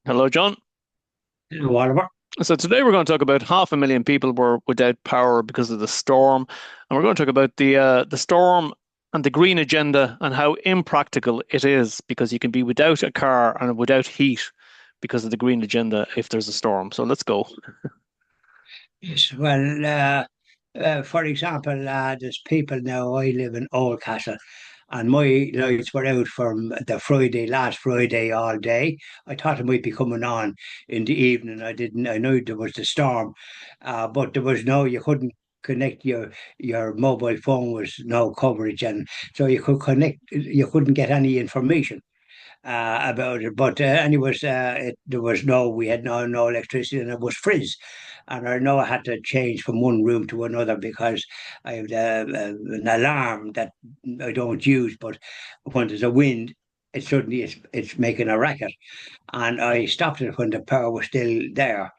Hello, John. Whatever. So today we're going to talk about 500,000 people were without power because of the storm, and we're going to talk about the storm and the green agenda and how impractical it is because you can be without a car and without heat because of the green agenda if there's a storm. So let's go. Yes, well, for example, there's people now. I live in Oldcastle, and my lights were out from last Friday, all day. I thought it might be coming on in the evening. I didn't. I knew there was the storm, but there was no. You couldn't connect your mobile phone was no coverage, and so you could connect. You couldn't get any information about it. But anyways, there was we had no electricity, and it was frizz. And I know I had to change from one room to another because I have an alarm that I don't use, but when there's a wind, it suddenly it's making a racket. And I stopped it when the power was still there.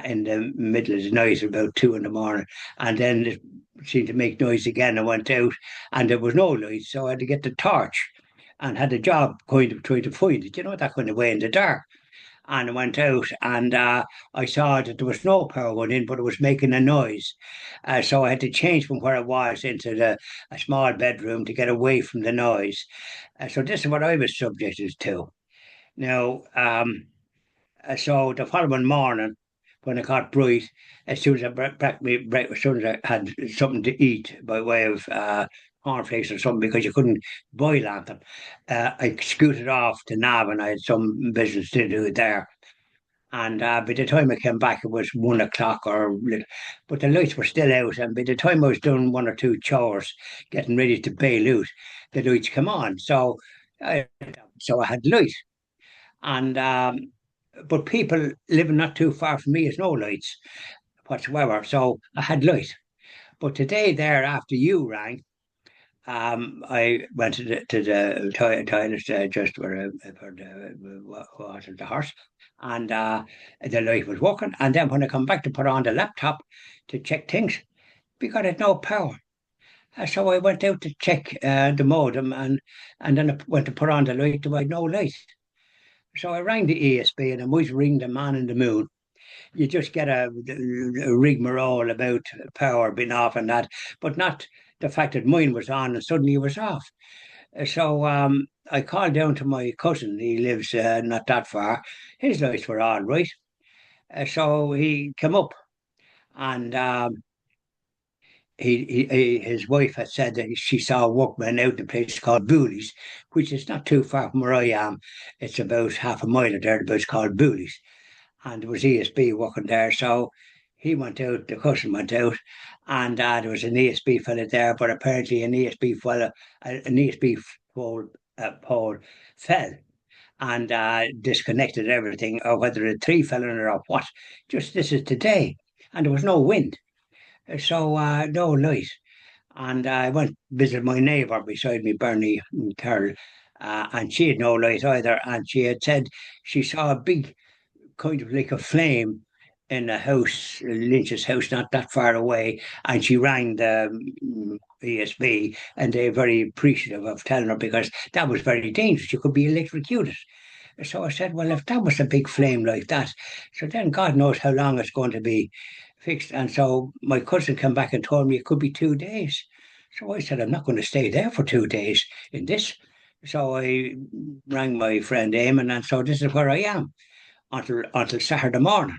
In the middle of the night, about 2 in the morning, and then it seemed to make noise again. I went out, and there was no light, so I had to get the torch, and had a job kind of trying to find it, that kind of way in the dark. And I went out, and I saw that there was no power going in, but it was making a noise. So I had to change from where I was into a small bedroom to get away from the noise. So this is what I was subjected to. Now, so the following morning, when it got bright, as soon as as soon as I had something to eat by way of cornflakes or something, because you couldn't boil on them, I scooted off to Navan. I had some business to do there. And by the time I came back, it was 1 o'clock but the lights were still out. And by the time I was done one or two chores, getting ready to bail out, the lights come on. I, so I had light. And but people living not too far from me has no lights whatsoever. So I had light. But today, there after you rang, I went to the toilet just for the water the horse, and the light was working. And then when I come back to put on the laptop to check things, because I had no power. So I went out to check the modem, and then I went to put on the light. There was no light. So I rang the ESB, and I might ring the man in the moon. You just get a rigmarole about power being off and that, but not the fact that mine was on and suddenly it was off. So I called down to my cousin. He lives not that far. His lights were all right. So he came up, and his wife had said that she saw a workman out in a place called Booley's, which is not too far from where I am. It's about half a mile or thereabouts, called Booley's, and there was ESB working there. So he went out, the cousin went out, and there was an ESB fella there, but apparently an ESB pole fell and disconnected everything, or whether a tree fell in it or what. Just this is today, and there was no wind, so no light. And I went visit my neighbour beside me, Bernie Carroll, and she had no light either. And she had said she saw a big kind of like a flame in a house, Lynch's house, not that far away. And she rang the ESB, and they're very appreciative of telling her because that was very dangerous. You could be electrocuted. So I said, well, if that was a big flame like that, so then God knows how long it's going to be fixed. And so my cousin came back and told me it could be 2 days. So I said, I'm not going to stay there for 2 days in this. So I rang my friend Eamon, and so this is where I am until Saturday morning.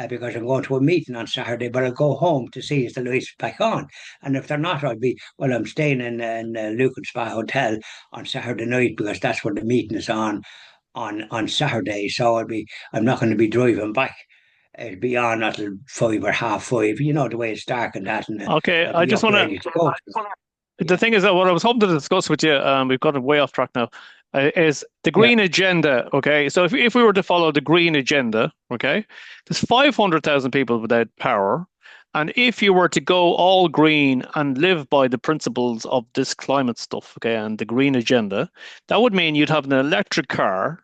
Because I'm going to a meeting on Saturday, but I'll go home to see if the lights back on. And if they're not, I'm staying in Lucan Spa Hotel on Saturday night because that's where the meeting is on Saturday. So I'm not going to be driving back. It'll be on until 5 or 5:30. You know the way it's dark and that, and Okay, I'll I be just up want ready to go. to. The thing is that what I was hoping to discuss with you, we've got it way off track now, is the Yeah, green agenda. Okay, so if we were to follow the green agenda, okay, there's 500,000 people without power. And if you were to go all green and live by the principles of this climate stuff, okay, and the green agenda, that would mean you'd have an electric car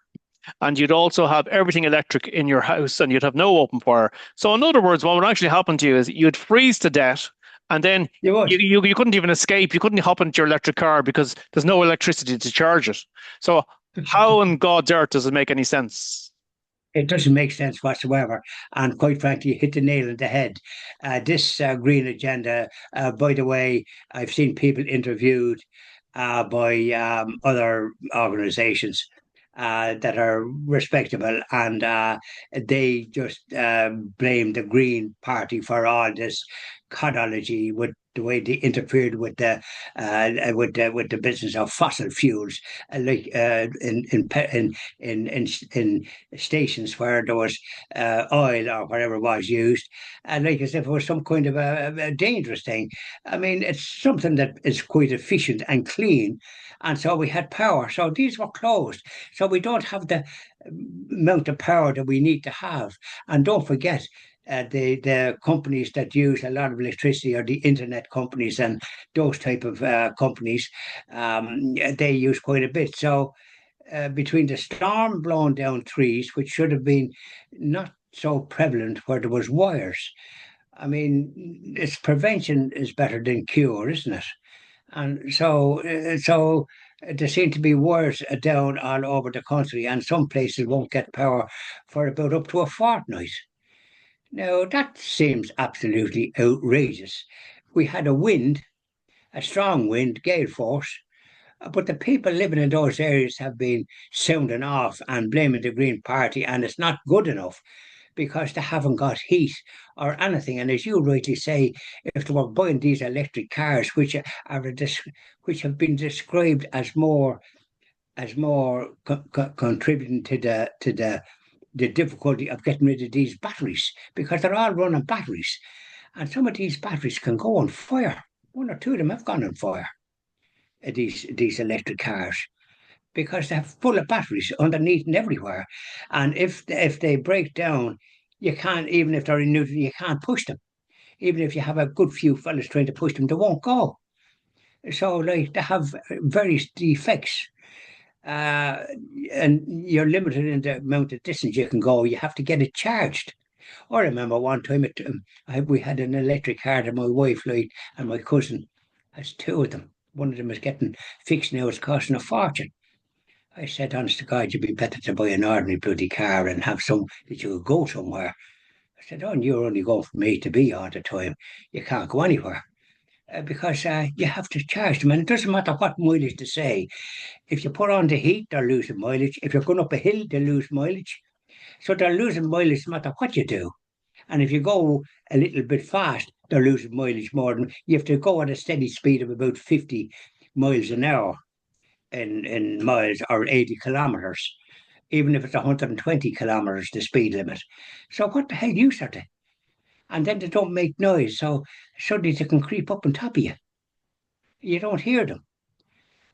and you'd also have everything electric in your house and you'd have no open fire. So, in other words, what would actually happen to you is you'd freeze to death and then you would. you couldn't even escape. You couldn't hop into your electric car because there's no electricity to charge it. So, how in God's earth does it make any sense? It doesn't make sense whatsoever. And quite frankly, you hit the nail on the head. This green agenda, by the way, I've seen people interviewed by other organizations that are respectable, and they just blame the Green Party for all this codology with the way they interfered with the business of fossil fuels, like in stations where there was oil or whatever was used, and like as if it was some kind of a dangerous thing. I mean, it's something that is quite efficient and clean, and so we had power. So these were closed, so we don't have the amount of power that we need to have. And don't forget, the companies that use a lot of electricity are the internet companies and those type of companies. They use quite a bit. So between the storm blowing down trees, which should have been not so prevalent where there was wires. I mean, it's prevention is better than cure, isn't it? And so there seem to be wires down all over the country, and some places won't get power for about up to a fortnight. Now, that seems absolutely outrageous. We had a wind, a strong wind, gale force, but the people living in those areas have been sounding off and blaming the Green Party, and it's not good enough because they haven't got heat or anything. And as you rightly say, if they were buying these electric cars, which have been described as more contributing to the difficulty of getting rid of these batteries, because they're all running batteries, and some of these batteries can go on fire. One or two of them have gone on fire. These electric cars, because they're full of batteries underneath and everywhere. And if they break down, you can't, even if they're in neutral, you can't push them. Even if you have a good few fellas trying to push them, they won't go. So like they have various defects. Uh, and you're limited in the amount of distance you can go. You have to get it charged. I remember one time we had an electric car that my wife like and my cousin. That's two of them. One of them is getting fixed now. It's costing a fortune. I said, honest to God, you'd be better to buy an ordinary bloody car and have some that you could go somewhere. I said, oh, and you're only going from A to B all the time. You can't go anywhere because you have to charge them. And it doesn't matter what mileage they say. If you put on the heat, they're losing mileage. If you're going up a hill, they lose mileage. So they're losing mileage no matter what you do. And if you go a little bit fast, they're losing mileage more than you have to go at a steady speed of about 50 miles an hour in miles or 80 kilometers, even if it's 120 kilometers, the speed limit. So what the hell use are they? And then they don't make noise, so suddenly they can creep up on top of you. You don't hear them.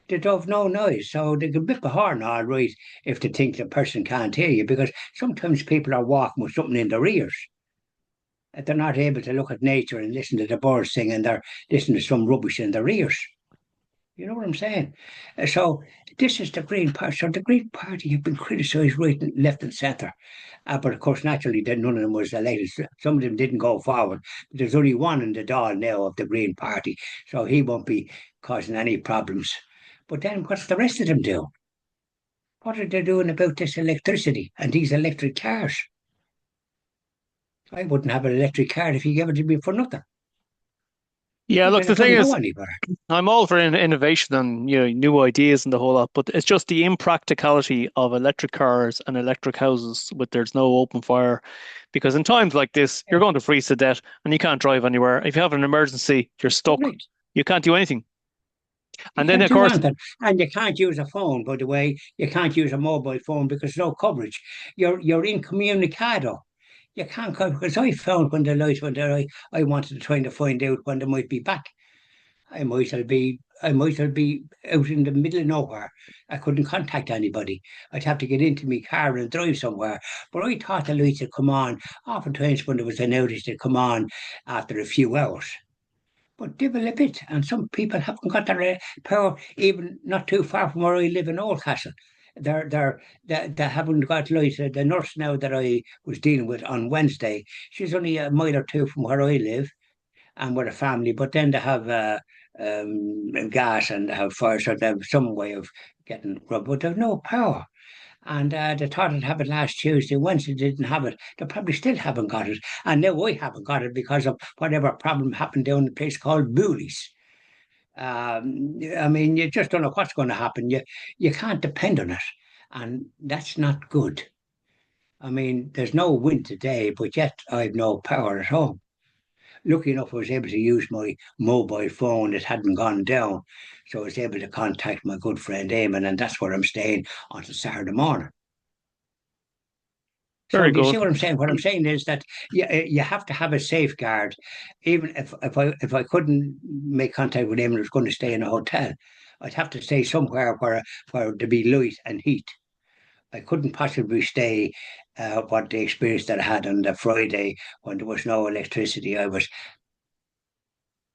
They don't have no noise, so they can blip a horn all right if they think the person can't hear you, because sometimes people are walking with something in their ears. They're not able to look at nature and listen to the birds sing, and they're listening to some rubbish in their ears. You know what I'm saying? So this is the Green Party. So the Green Party have been criticised right and left and centre. But of course, naturally, then none of them was elected. Some of them didn't go forward. But there's only one in the Dáil now of the Green Party, so he won't be causing any problems. But then what's the rest of them do? What are they doing about this electricity and these electric cars? I wouldn't have an electric car if you gave it to me for nothing, Yeah, look, because the it thing doesn't is, go anywhere. I'm all for innovation and new ideas and the whole lot, but it's just the impracticality of electric cars and electric houses with there's no open fire. Because in times like this, you're going to freeze to death and you can't drive anywhere. If you have an emergency, you're stuck. Right. You can't do anything. You And then, can't of do course, anything. And you can't use a phone, by the way. You can't use a mobile phone because there's no coverage. You're incommunicado. You can't go because I found when the lights went there, I wanted to try to find out when they might be back. I might well be out in the middle of nowhere. I couldn't contact anybody. I'd have to get into my car and drive somewhere. But I thought the lights would come on. Oftentimes when there was an outage, they'd come on after a few hours. But divil a bit, and some people haven't got their power even not too far from where I live in Oldcastle. They haven't got light. The nurse now that I was dealing with on Wednesday, she's only a mile or two from where I live and with a family, but then they have gas and they have fire, so they have some way of getting rub, but they've no power. And they thought it'd have it last Tuesday. Once they didn't have it, they probably still haven't got it. And now I haven't got it because of whatever problem happened down in a place called Boolies. I mean, you just don't know what's going to happen. You can't depend on it, and that's not good. I mean, there's no wind today, but yet I've no power at home. Lucky enough, I was able to use my mobile phone that hadn't gone down, so I was able to contact my good friend Eamon, and that's where I'm staying until Saturday morning. So Very do you see good. what I'm saying? What I'm saying is that you have to have a safeguard. Even if I couldn't make contact with him and was going to stay in a hotel, I'd have to stay somewhere where there be light and heat. I couldn't possibly stay what the experience that I had on the Friday when there was no electricity. I was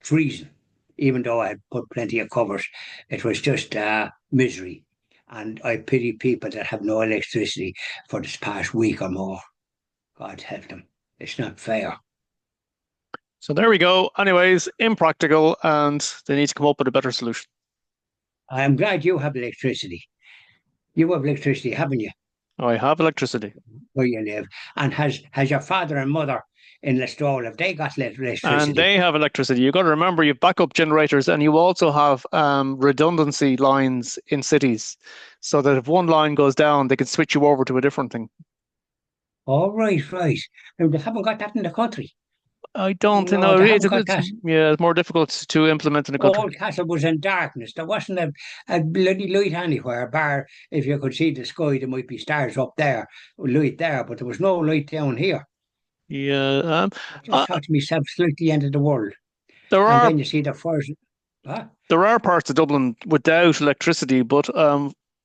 freezing, even though I had put plenty of covers. It was just misery. And I pity people that have no electricity for this past week or more. God help them. It's not fair. So there we go. Anyways, impractical, and they need to come up with a better solution. I'm glad you have electricity. You have electricity, haven't you, I have electricity. where you live? And has your father and mother in Listowel, have they got And electricity? they have electricity. You've got to remember you've backup generators and you also have redundancy lines in cities so that if one line goes down, they can switch you over to a different thing. Oh, right, right. Now, they haven't got that in the country. I don't No, know. they haven't got It's that. yeah, it's more difficult to implement in the country. Oldcastle was in darkness. There wasn't a bloody light anywhere, bar if you could see the sky, there might be stars up there, light there, but there was no light down here. Yeah, I just uh, thought to myself, it's like the end of the world. there And are then you see the first, huh? there are parts of Dublin without electricity, but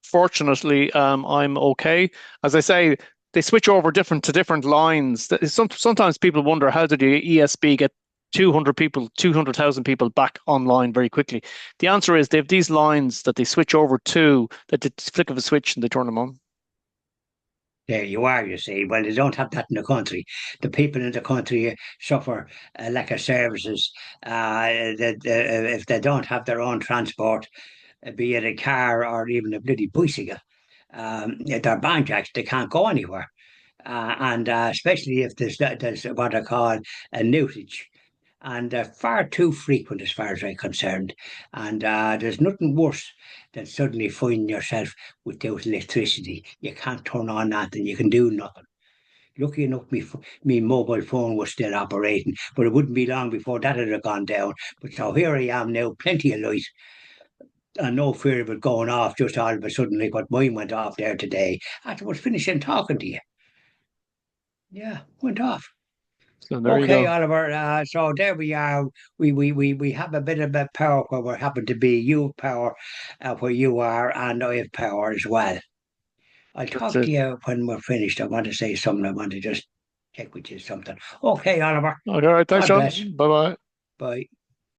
fortunately, I'm okay. As I say, they switch over different to different lines. Sometimes people wonder how did the ESB get 200 people, 200,000 people back online very quickly. The answer is they have these lines that they switch over to, that they flick of a switch and they turn them on. There you are, you see. Well, they don't have that in the country. The people in the country suffer a lack of services. If they don't have their own transport, be it a car or even a bloody bicycle, they're banjacks. They can't go anywhere. And especially if there's what I call a newtage. And far too frequent as far as I'm concerned. And there's nothing worse than suddenly finding yourself without electricity. You can't turn on nothing, you can do nothing. Lucky enough, me mobile phone was still operating, but it wouldn't be long before that had have gone down. But so here I am now, plenty of light, and no fear of it going off just all of a sudden, like what mine went off there today. After I was finishing talking to you. Yeah, went off. So there you Okay, go. Oliver. So there we are. We have a bit of a power where we happen to be. You have power where you are, and I have power as well. I'll That's talk to it. you when we're finished. I want to say something. I want to just check with you something. Okay, Oliver. All right, thanks, God bless. Sean. Bye bye. Bye.